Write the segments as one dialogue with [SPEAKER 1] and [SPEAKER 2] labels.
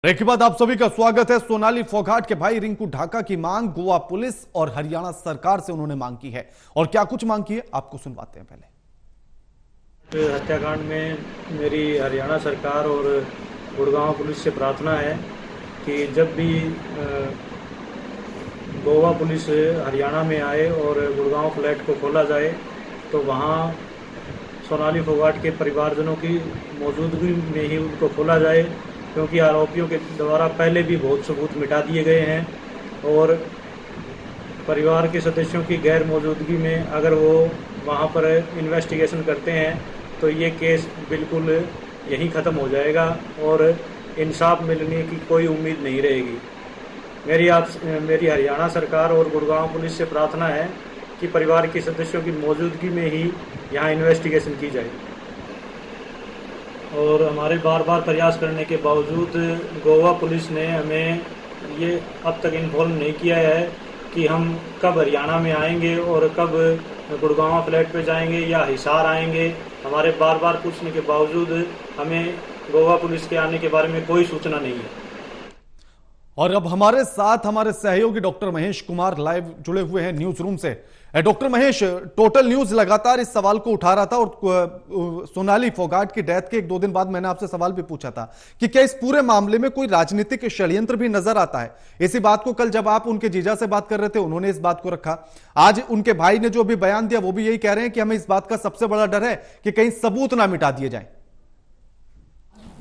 [SPEAKER 1] Break के बाद आप सभी का स्वागत है। सोनाली फोगाट के भाई रिंकू ढाका की मांग गोवा पुलिस और हरियाणा सरकार से उन्होंने मांग की है, और क्या कुछ मांग की है आपको सुनवाते हैं। पहले
[SPEAKER 2] हत्याकांड में मेरी हरियाणा सरकार और गुड़गांव पुलिस से प्रार्थना है कि जब भी गोवा पुलिस हरियाणा में आए और गुड़गांव फ्लैट को खोला जाए तो वहाँ सोनाली फोगाट के परिवारजनों की मौजूदगी में ही उनको खोला जाए, क्योंकि आरोपियों के द्वारा पहले भी बहुत सबूत मिटा दिए गए हैं और परिवार के सदस्यों की गैर मौजूदगी में अगर वो वहाँ पर इन्वेस्टिगेशन करते हैं तो ये केस बिल्कुल यहीं ख़त्म हो जाएगा और इंसाफ मिलने की कोई उम्मीद नहीं रहेगी। मेरी हरियाणा सरकार और गुड़गांव पुलिस से प्रार्थना है कि परिवार के सदस्यों की मौजूदगी में ही यहाँ इन्वेस्टिगेशन की जाए। और हमारे बार बार प्रयास करने के बावजूद गोवा पुलिस ने हमें ये अब तक इन्फॉर्म नहीं किया है कि हम कब हरियाणा में आएंगे और कब गुड़गांव फ्लैट पे जाएंगे या हिसार आएंगे। हमारे बार बार पूछने के बावजूद हमें गोवा पुलिस के आने के बारे में कोई सूचना नहीं है।
[SPEAKER 1] और अब हमारे साथ हमारे सहयोगी डॉक्टर महेश कुमार लाइव जुड़े हुए हैं न्यूज रूम से। डॉक्टर महेश, टोटल न्यूज लगातार इस सवाल को उठा रहा था और सोनाली फोगाट की डेथ के एक दो दिन बाद मैंने आपसे सवाल भी पूछा था कि क्या इस पूरे मामले में कोई राजनीतिक षड्यंत्र भी नजर आता है। इसी बात को कल जब आप उनके जीजा से बात कर रहे थे उन्होंने इस बात को रखा। आज उनके भाई ने जो भी बयान दिया वो भी यही कह रहे हैं कि हमें इस बात का सबसे बड़ा डर है कि कहीं सबूत ना मिटा दिए जाए।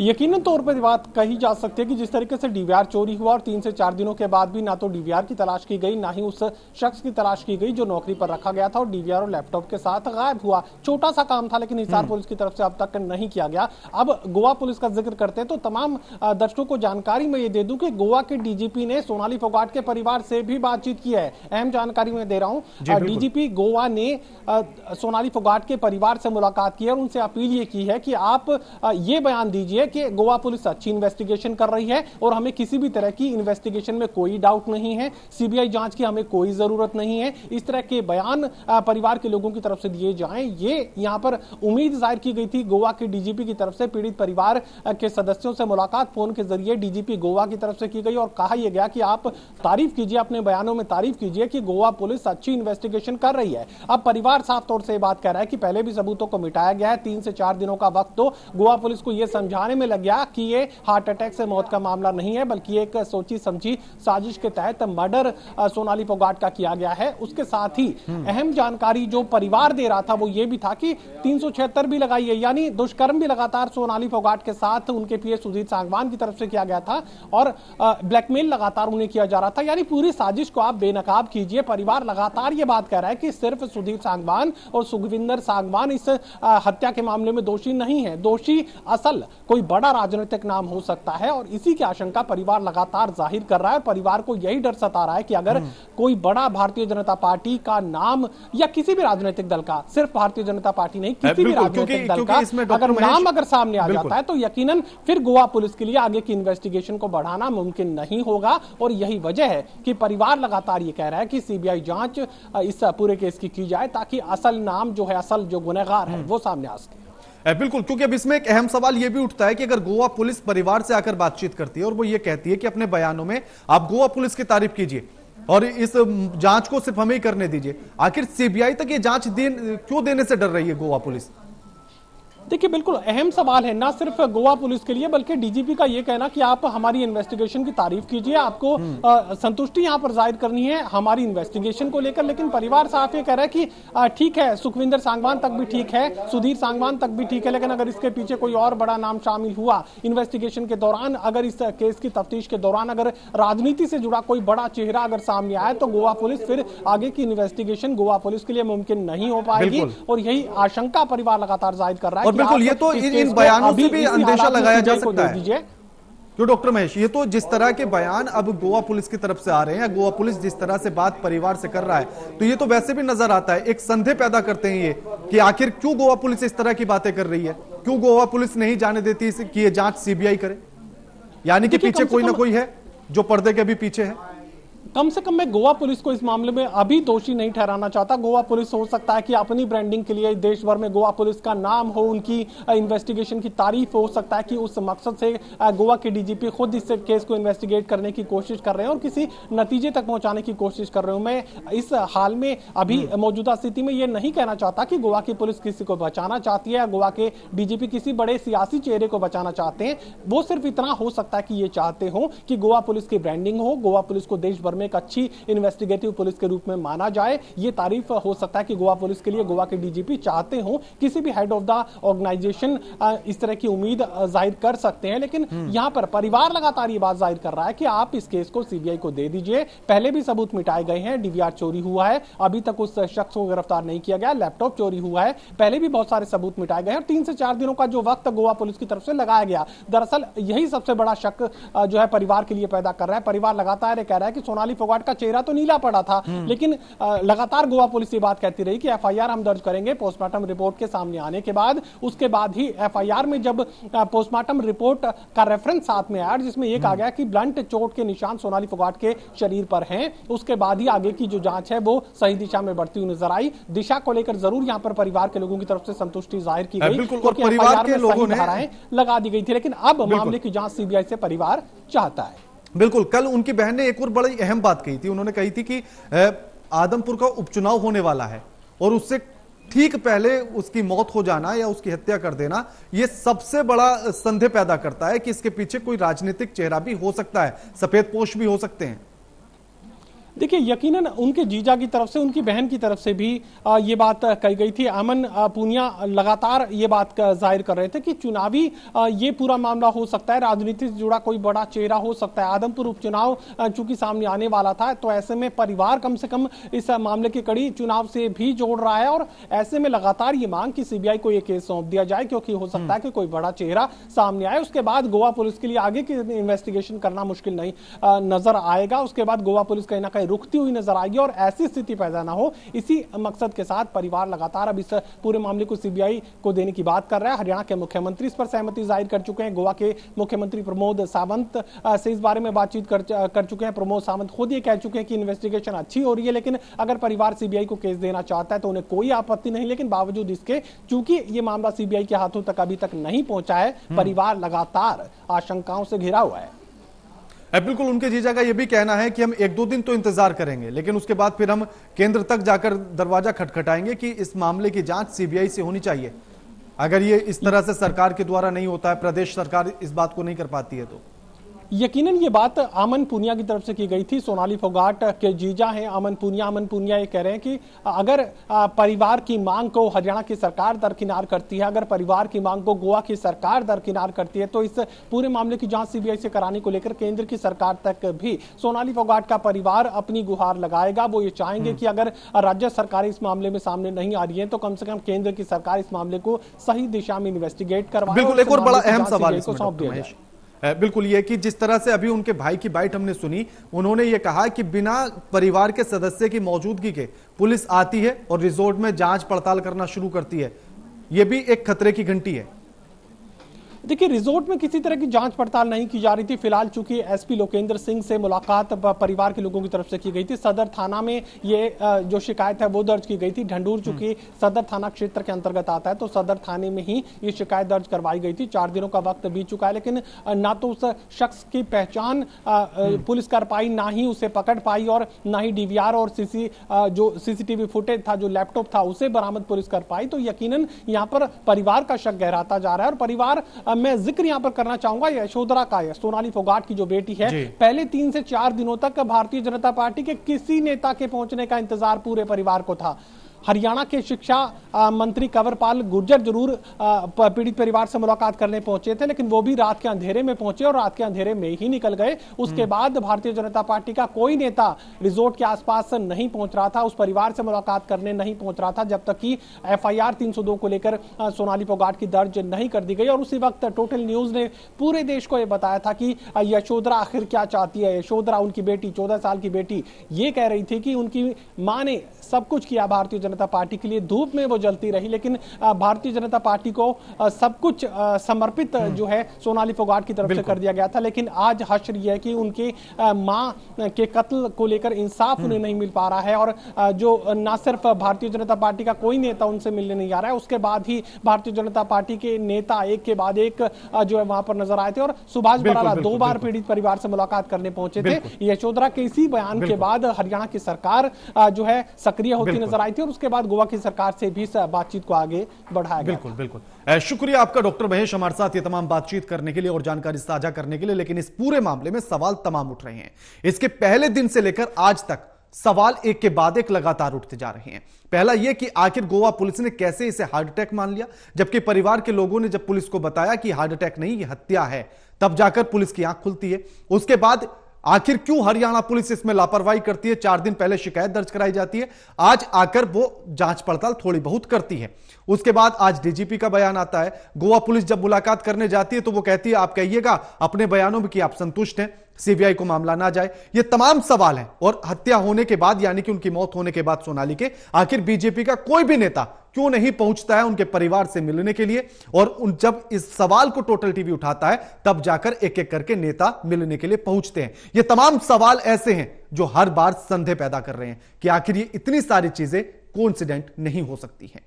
[SPEAKER 3] यकीनन तौर पर बात कही जा सकती है कि जिस तरीके से डीवीआर चोरी हुआ और 3 से 4 दिनों के बाद भी ना तो डीवीआर की तलाश की गई, ना ही उस शख्स की तलाश की गई जो नौकरी पर रखा गया था और डीवीआर और लैपटॉप के साथ गायब हुआ। छोटा सा काम था लेकिन हिसार पुलिस की तरफ से अब तक नहीं किया गया। अब गोवा पुलिस का जिक्र करते हैं तो तमाम दर्शकों को जानकारी में ये दे दूं कि गोवा के डीजीपी ने सोनाली फोगाट के परिवार से भी बातचीत की है। अहम जानकारी मैं दे रहा हूं, डीजीपी गोवा ने सोनाली फोगाट के परिवार से मुलाकात की है और उनसे अपील ये की है कि आप ये बयान दीजिए कि गोवा पुलिस अच्छी इन्वेस्टिगेशन कर रही है और हमें किसी भी तरह की इन्वेस्टिगेशन में कोई डाउट नहीं है, सीबीआई जांच की हमें कोई जरूरत नहीं है। इस तरह के बयान परिवार के लोगों की तरफ से दिए जाएं, ये यहां पर उम्मीद जाहिर की गई थी गोवा के डीजीपी की तरफ से। पीड़ित परिवार के सदस्यों से मुलाकात फोन के जरिए डीजीपी गोवा की तरफ से की गई और कहा यह गया कि आप तारीफ कीजिए, अपने बयानों में तारीफ कीजिए कि गोवा पुलिस अच्छी इन्वेस्टिगेशन कर रही है। अब परिवार साफ तौर से बात कर रहा है कि पहले भी सबूतों को मिटाया गया है, 3 से 4 दिनों का वक्त तो गोवा पुलिस को यह समझाने में लग गया कि ये हार्ट अटैक से मौत का मामला नहीं है बल्कि एक सोची समझी साजिश के तहत मर्डर सोनाली फोगाट का किया गया है। उसके साथ ही अहम जानकारी जो परिवार दे रहा था वो ये भी था कि 376 भी लगाई है, यानी दुष्कर्म भी लगातार सोनाली फोगाट के साथ उनके पीए सुजीत सांगवान की तरफ से किया गया था और ब्लैकमेल लगातार उन्हें किया जा रहा था। यानी पूरी साजिश को आप बेनकाब कीजिए। परिवार लगातार ये बात कह रहा है कि सिर्फ सुधीर सांगवान और सुखविंदर सांगवान इस हत्या के मामले में दोषी नहीं है, दोषी असल कोई बड़ा राजनीतिक नाम हो सकता है और इसी की आशंका परिवार लगातार जाहिर कर रहा है। परिवार को यही डर सता रहा है कि अगर कोई बड़ा भारतीय जनता पार्टी का नाम या किसी भी राजनीतिक दल का, सिर्फ भारतीय जनता पार्टी नहीं किसी भी राजनीतिक दल का अगर नाम अगर सामने आ जाता है तो यकीनन फिर गोवा पुलिस के लिए आगे की इन्वेस्टिगेशन को बढ़ाना मुमकिन नहीं होगा। और यही वजह है कि परिवार लगातार ये कह रहा है कि सीबीआई जांच इस पूरे केस की जाए ताकि असल नाम जो है, असल जो गुनहगार है वो सामने आ सके।
[SPEAKER 1] बिल्कुल, क्योंकि अब इसमें एक अहम सवाल यह भी उठता है कि अगर गोवा पुलिस परिवार से आकर बातचीत करती है और वो ये कहती है कि अपने बयानों में आप गोवा पुलिस की तारीफ कीजिए और इस जांच को सिर्फ हमें ही करने दीजिए, आखिर सीबीआई तक ये जांच क्यों देने से डर रही है गोवा पुलिस?
[SPEAKER 3] देखिए, बिल्कुल अहम सवाल है, ना सिर्फ गोवा पुलिस के लिए बल्कि डीजीपी का यह कहना कि आप हमारी इन्वेस्टिगेशन की तारीफ कीजिए, आपको संतुष्टि यहां पर जाहिर करनी है हमारी इन्वेस्टिगेशन को लेकर। लेकिन परिवार साफ ये कह रहा है कि ठीक है, सुखविंदर सांगवान तक भी ठीक है, सुधीर सांगवान तक भी ठीक है, लेकिन अगर इसके पीछे कोई और बड़ा नाम शामिल हुआ इन्वेस्टिगेशन के दौरान, अगर इस केस की तफ्तीश के दौरान अगर राजनीति से जुड़ा कोई बड़ा चेहरा अगर सामने आए तो गोवा पुलिस फिर आगे की इन्वेस्टिगेशन गोवा पुलिस के लिए मुमकिन नहीं हो पाएगी। और यही आशंका परिवार लगातार जाहिर कर रहा है।
[SPEAKER 1] बिल्कुल, ये तो इन बयानों से भी अंदेशा लगाया जा सकता है जो डॉक्टर महेश, ये तो जिस तरह के बयान अब गोवा पुलिस की तरफ से आ रहे हैं, गोवा पुलिस जिस तरह से बात परिवार से कर रहा है, तो ये तो वैसे भी नजर आता है, एक संदेह पैदा करते हैं ये कि आखिर क्यों गोवा पुलिस इस तरह की बातें कर रही है, क्यों गोवा पुलिस नहीं जाने देती कि ये जांच सीबीआई करे, यानी कि पीछे कोई ना कोई है जो पर्दे के भी पीछे है।
[SPEAKER 3] कम से कम मैं गोवा पुलिस को इस मामले में अभी दोषी नहीं ठहराना चाहता। गोवा पुलिस हो सकता है कि अपनी ब्रांडिंग के लिए देश भर में गोवा पुलिस का नाम हो, उनकी इन्वेस्टिगेशन की तारीफ हो सकता है कि उस मकसद से गोवा के डीजीपी खुद इस केस को इन्वेस्टिगेट करने की कोशिश कर रहे हैं और किसी नतीजे तक पहुंचाने की कोशिश कर रहे हो। मैं इस हाल में अभी मौजूदा स्थिति में यह नहीं कहना चाहता कि गोवा की पुलिस किसी को बचाना चाहती है या गोवा के डीजीपी किसी बड़े सियासी चेहरे को बचाना चाहते हैं। वो सिर्फ इतना हो सकता है कि ये चाहते हो कि गोवा पुलिस की ब्रांडिंग हो, गोवा पुलिस को देश भर में एक अच्छी इन्वेस्टिगेटिव पुलिस के रूप में माना जाए। ये तारीफ हो सकता है कि गोवा पुलिस के लिए गोवा के डीजीपी चाहते हो। किसी भी हेड ऑफ द ऑर्गेनाइजेशन इस तरह की उम्मीद जाहिर कर सकते हैं, लेकिन यहां पर परिवार लगातार ये बात जाहिर कर रहा है कि आप इस केस को सीबीआई को दे दीजिए। पहले भी सबूत मिटाए गए हैं, डीवीआर चोरी हुआ है, अभी तक उस शख्स को गिरफ्तार नहीं किया गया, लैपटॉप चोरी हुआ है, पहले भी बहुत सारे सबूत मिटाए गए हैं और 3 से 4 दिनों का जो वक्त गोवा पुलिस की तरफ से लगाया गया, दरअसल यही सबसे बड़ा शक जो है परिवार के लिए पैदा कर रहा है। परिवार लगातार कह रहा है कि सोनाली फोगाट का चेहरा तो नीला पड़ा था, लेकिन लगातार गोवा पुलिस ये बात कहती रही कि एफआईआर हम दर्ज करेंगे पोस्टमार्टम रिपोर्ट के सामने आने के बाद। उसके बाद ही एफआईआर में जब पोस्टमार्टम रिपोर्ट का रेफरेंस साथ में आया जिसमें यह कहा गया कि ब्लंट चोट के निशान सोनाली फोगाट के शरीर पर हैं, उसके बाद ही आगे की जो जांच है वो सही दिशा में बढ़ती हुई नजर आई। दिशा को लेकर जरूर यहां पर परिवार के लोगों की तरफ से संतुष्टि जाहिर की गई क्योंकि परिवार के लोगों ने धाराएं लगा दी गई थी, लेकिन अब मामले की जांच सीबीआई से परिवार चाहता है।
[SPEAKER 1] बिल्कुल, कल उनकी बहन ने एक और बड़ी अहम बात कही थी। उन्होंने कही थी कि आदमपुर का उपचुनाव होने वाला है और उससे ठीक पहले उसकी मौत हो जाना या उसकी हत्या कर देना यह सबसे बड़ा संदेह पैदा करता है कि इसके पीछे कोई राजनीतिक चेहरा भी हो सकता है, सफेद पोश भी हो सकते हैं।
[SPEAKER 3] देखिए, यकीनन उनके जीजा की तरफ से, उनकी बहन की तरफ से भी ये बात कही गई थी। अमन पूनिया लगातार ये बात जाहिर कर रहे थे कि चुनावी ये पूरा मामला हो सकता है, राजनीति से जुड़ा कोई बड़ा चेहरा हो सकता है। आदमपुर उपचुनाव चूंकि सामने आने वाला था, तो ऐसे में परिवार कम से कम इस मामले की कड़ी चुनाव से भी जोड़ रहा है और ऐसे में लगातार ये मांग कि सीबीआई को ये केस सौंप दिया जाए, क्योंकि हो सकता है कि कोई बड़ा चेहरा सामने आए। उसके बाद गोवा पुलिस के लिए आगे की इन्वेस्टिगेशन करना मुश्किल नहीं नजर आएगा। उसके बाद गोवा पुलिस कहीं ना कहीं रुकती हुई नजर आएगी और ऐसी स्थिति पैदा ना हो, इसी मकसद के साथ परिवार लगातार अब इस पूरे मामले को सीबीआई को देने की बात कर रहा है। हरियाणा के मुख्यमंत्री इस पर सहमति जाहिर कर चुके हैं। गोवा के मुख्यमंत्री प्रमोद सावंत से इस बारे में बातचीत कर चुके हैं। प्रमोद सावंत खुद ये कह चुके हैं कि इन्वेस्टिगेशन अच्छी हो रही है, लेकिन अगर परिवार सीबीआई को केस देना चाहता है तो उन्हें कोई आपत्ति नहीं। लेकिन बावजूद इसके, चूंकि ये मामला सीबीआई के हाथों तक अभी तक नहीं पहुंचा है, परिवार लगातार आशंकाओं से घिरा हुआ है।
[SPEAKER 1] बिल्कुल, उनके जीजा का यह भी कहना है कि हम 1-2 दिन तो इंतजार करेंगे, लेकिन उसके बाद फिर हम केंद्र तक जाकर दरवाजा खटखटाएंगे कि इस मामले की जांच सीबीआई से होनी चाहिए। अगर ये इस तरह से सरकार के द्वारा नहीं होता है, प्रदेश सरकार इस बात को नहीं कर पाती है, तो
[SPEAKER 3] यकीनन ये बात अमन पूनिया की तरफ से की गई थी। सोनाली फोगाट के जीजा हैं अमन पूनिया ये कह रहे हैं कि अगर परिवार की मांग को हरियाणा की सरकार दरकिनार करती है, अगर परिवार की मांग को गोवा की सरकार दरकिनार करती है, तो इस पूरे मामले की जांच सीबीआई से कराने को लेकर केंद्र की सरकार तक भी सोनाली फोगाट का परिवार अपनी गुहार लगाएगा। वो ये चाहेंगे कि अगर राज्य सरकार इस मामले में सामने नहीं आ रही है तो कम से कम केंद्र की सरकार इस मामले को सही दिशा में इन्वेस्टिगेट करवाए।
[SPEAKER 1] बिल्कुल, एक और बड़ा अहम सवाल सौंप दिया जाए। बिल्कुल, ये कि जिस तरह से अभी उनके भाई की बाइट हमने सुनी, उन्होंने ये कहा कि बिना परिवार के सदस्य की मौजूदगी के पुलिस आती है और रिजॉर्ट में जांच पड़ताल करना शुरू करती है। यह भी एक खतरे की घंटी है।
[SPEAKER 3] देखिए, रिजॉर्ट में किसी तरह की जांच पड़ताल नहीं की जा रही थी। फिलहाल चूंकि एसपी लोकेंद्र सिंह से मुलाकात परिवार के लोगों की तरफ से की गई थी, सदर थाना में ये जो शिकायत है वो दर्ज की गई थी। ढंढूर चूंकि सदर थाना क्षेत्र के अंतर्गत आता है, तो सदर थाने में ही ये शिकायत दर्ज करवाई गई थी। 4 दिनों का वक्त बीत चुका है, लेकिन ना तो उस शख्स की पहचान पुलिस कर पाई, ना ही उसे पकड़ पाई और ना ही डीवीआर और जो सीसीटीवी फुटेज था, जो लैपटॉप था, उसे बरामद पुलिस कर पाई। तो यकीनन यहाँ पर परिवार का शक गहराता जा रहा है और परिवार, मैं जिक्र यहां पर करना चाहूंगा यशोधरा का, सोनाली फोगाट की जो बेटी है, पहले 3 से 4 दिनों तक भारतीय जनता पार्टी के किसी नेता के पहुंचने का इंतजार पूरे परिवार को था। हरियाणा के शिक्षा मंत्री कंवरपाल गुर्जर जरूर पीड़ित परिवार से मुलाकात करने पहुंचे थे, लेकिन वो भी रात के अंधेरे में पहुंचे और रात के अंधेरे में ही निकल गए। उसके बाद भारतीय जनता पार्टी का कोई नेता रिजॉर्ट के आसपास नहीं पहुंच रहा था, उस परिवार से मुलाकात करने नहीं पहुंच रहा था, जब तक कि एफआईआर 302 को लेकर सोनाली फोगाट की दर्ज नहीं कर दी गई। और उसी वक्त टोटल न्यूज ने पूरे देश को यह बताया था कि यशोधरा आखिर क्या चाहती है। यशोधरा, उनकी बेटी, 14 साल की बेटी, ये कह रही थी कि उनकी मां ने सब कुछ किया भारतीय जनता पार्टी के लिए धूप में वो जलती रही, लेकिन भारतीय जनता पार्टी को सब कुछ समर्पित जो है सोनाली फोगाट की तरफ से कर दिया गया था। लेकिन आज हश्र यह है कि उनके मां के कत्ल को लेकर इंसाफ उन्हें नहीं मिल पा रहा है, और जो ना सिर्फ भारतीय जनता पार्टी का कोई नेता उनसे मिलने नहीं आ रहा है, उसके बाद ही भारतीय जनता पार्टी के नेता एक के बाद एक जो है वहां पर नजर आए थे। और सुभाष बराला 2 बार पीड़ित परिवार से मुलाकात करने पहुंचे थे। यशोधरा के इसी बयान के बाद हरियाणा की सरकार जो है सक्रिय होती नजर आई थी, और उसके बाद गोवा की सरकार से भी बातचीत को आगे बढ़ाया गया।
[SPEAKER 1] बिल्कुल बिल्कुल, शुक्रिया आपका डॉक्टर महेश, हमारे साथ ये तमाम बातचीत करने के लिए और जानकारी साझा करने के लिए। लेकिन इस पूरे मामले में सवाल तमाम उठ रहे हैं। इसके पहले दिन से लेकर आज तक सवाल एक के बाद एक लगातार उठते जा रहे हैं। पहला यह कि आखिर गोवा पुलिस ने कैसे इसे हार्ट अटैक मान लिया, जबकि परिवार के लोगों ने जब पुलिस को बताया कि हार्ट अटैक नहीं, यह हत्या है, तब जाकर पुलिस की आंख खुलती है। उसके बाद आखिर क्यों हरियाणा पुलिस इसमें लापरवाही करती है? 4 दिन पहले शिकायत दर्ज कराई जाती है, आज आकर वो जांच पड़ताल थोड़ी बहुत करती है। उसके बाद आज डीजीपी का बयान आता है। गोवा पुलिस जब मुलाकात करने जाती है तो वो कहती है आप कहिएगा अपने बयानों में कि आप संतुष्ट हैं, सीबीआई को मामला ना जाए। ये तमाम सवाल हैं। और हत्या होने के बाद, यानी कि उनकी मौत होने के बाद सोनाली के, आखिर बीजेपी का कोई भी नेता क्यों नहीं पहुंचता है उनके परिवार से मिलने के लिए? और जब इस सवाल को टोटल टीवी उठाता है तब जाकर एक एक करके नेता मिलने के लिए पहुंचते हैं। ये तमाम सवाल ऐसे हैं जो हर बार संदेह पैदा कर रहे हैं कि आखिर ये इतनी सारी चीजें कोइंसिडेंट नहीं हो सकती हैं।